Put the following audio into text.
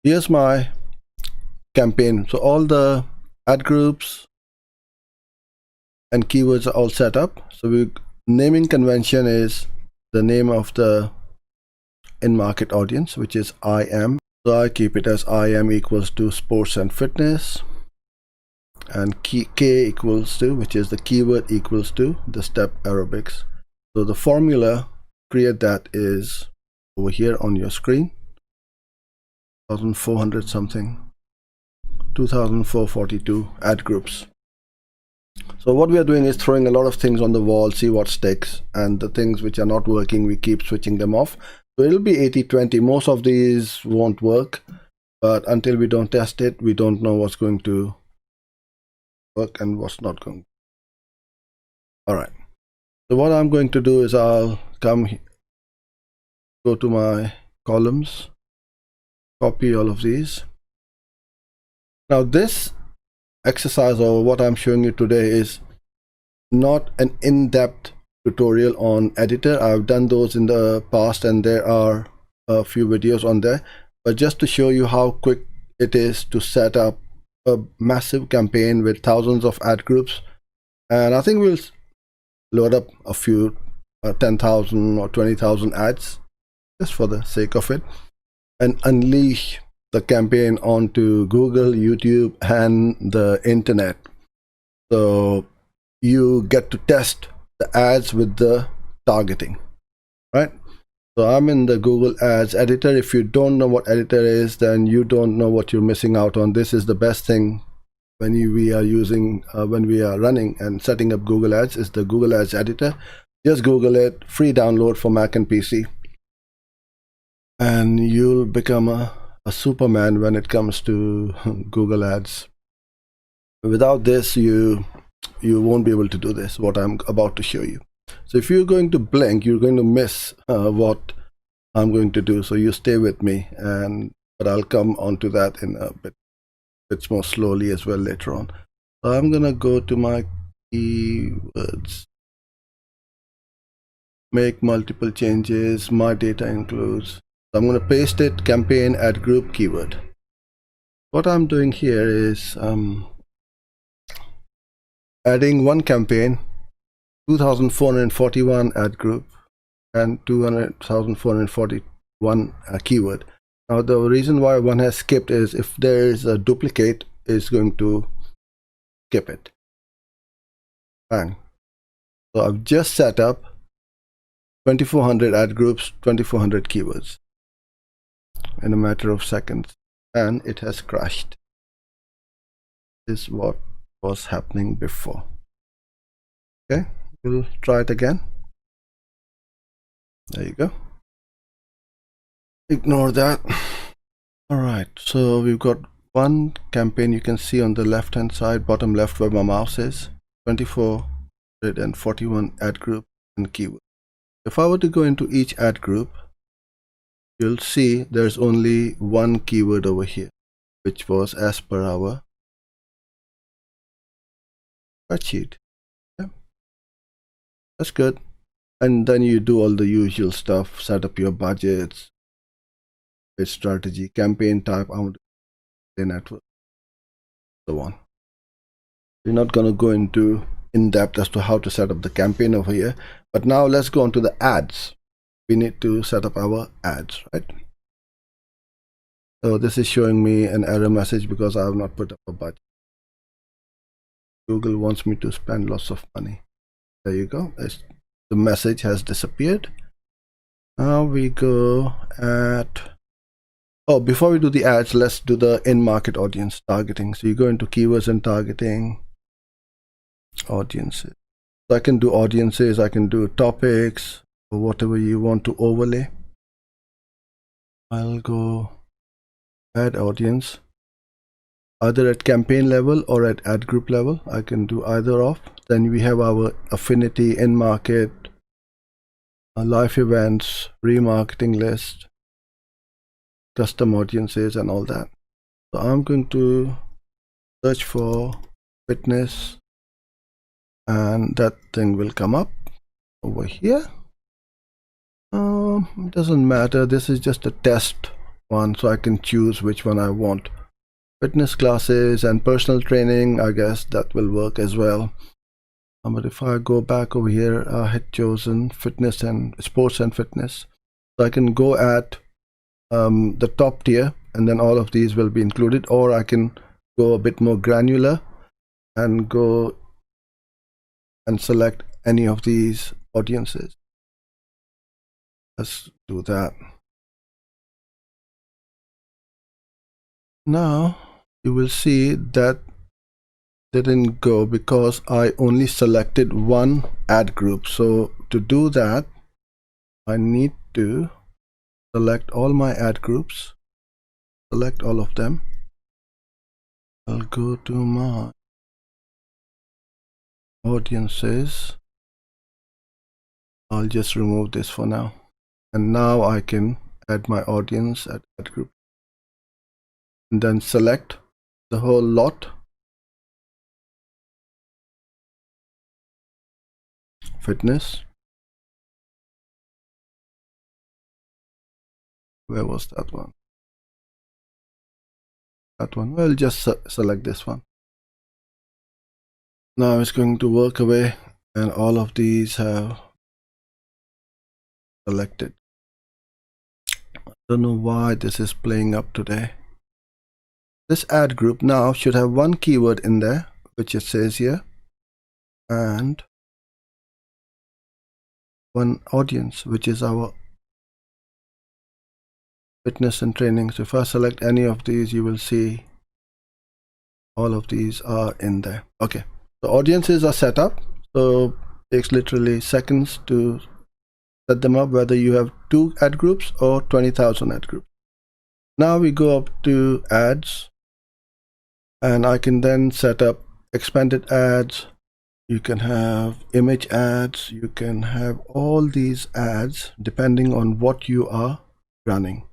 here's my campaign. So all the ad groups and keywords are all set up. So naming convention is the name of the in-market audience, which is IM. So I keep it as IM equals to sports and fitness, and K equals to, which is the keyword, equals to the step aerobics. So the formula create that is over here on your screen. 1400 something, 2442 ad groups. So what we are doing is throwing a lot of things on the wall, see what sticks, and the things which are not working, we keep switching them off. So it'll be 80-20. Most of these won't work, but until we don't test it, we don't know what's going to work and what's not going to. All right. So what I'm going to do is I'll go to my columns, copy all of these. Now this exercise, or what I'm showing you today, is not an in-depth tutorial on editor. I've done those in the past and there are a few videos on there, but just to show you how quick it is to set up a massive campaign with thousands of ad groups. And I think we'll load up a few 10,000 or 20,000 ads just for the sake of it, and unleash the campaign onto Google, YouTube, and the internet. So you get to test the ads with the targeting, right? So I'm in the Google Ads editor. If you don't know what editor is, then you don't know what you're missing out on. This is the best thing when we are running and setting up Google Ads, is the Google Ads editor. Just Google it, free download for Mac and PC, and you'll become a Superman when it comes to Google Ads. Without this, you won't be able to do this, what I'm about to show you. So if you're going to blink, you're going to miss what I'm going to do. So you stay with me, but I'll come onto that in a bit more slowly as well later on. So I'm gonna go to my keywords, make multiple changes. My data includes. So I'm going to paste it, campaign ad group keyword. What I'm doing here is adding one campaign, 2,441 ad group, and 200,441 keyword. Now the reason why one has skipped is if there is a duplicate, it's going to skip it. Bang. So I've just set up 2,400 ad groups, 2,400 keywords in a matter of seconds, and it has crashed. This is what was happening before. Okay, we'll try it again. There you go. Ignore that. All right, so we've got one campaign. You can see on the left hand side, bottom left, where my mouse is, 2,441 ad group and keyword. If I were to go into each ad group, you'll see there's only one keyword over here, which was as per our spreadsheet. Yeah. That's good. And then you do all the usual stuff, set up your budgets, its strategy, campaign type, network, so on. We're not going to go into in depth as to how to set up the campaign over here, but now let's go on to the ads. We need to set up our ads, right? So this is showing me an error message because I have not put up a budget. Google wants me to spend lots of money. There you go. The message has disappeared. Now we go at, oh, before we do the ads, let's do the in-market audience targeting. So you go into keywords and targeting, audiences. So I can do audiences, I can do topics, or whatever you want to overlay. I'll go add audience, either at campaign level or at ad group level. I can do either of. Then we have our affinity, in-market, live events, remarketing list, custom audiences, and all that. So I'm going to search for fitness, and that thing will come up over here. It doesn't matter. This is just a test one, so I can choose which one I want. Fitness classes and personal training, I guess that will work as well. But if I go back over here, I had chosen fitness and sports and fitness, so I can go at the top tier, and then all of these will be included, or I can go a bit more granular and go and select any of these audiences. Let's do that. Now you will see that didn't go because I only selected one ad group. So to do that, I need to select all my ad groups, select all of them. I'll go to my audiences. I'll just remove this for now, and now I can add my audience at ad group, and then select the whole lot. Fitness, where was that one? That one. We'll just select this one. Now it's going to work away, and all of these have selected. I don't know why this is playing up today. This ad group now should have one keyword in there, which it says here, and one audience, which is our fitness and training. So if I select any of these, you will see all of these are in there. Okay, the audiences are set up, so it takes literally seconds to set them up, whether you have 2 ad groups or 20,000 ad groups. Now we go up to ads, and I can then set up expanded ads. You can have image ads, you can have all these ads depending on what you are running.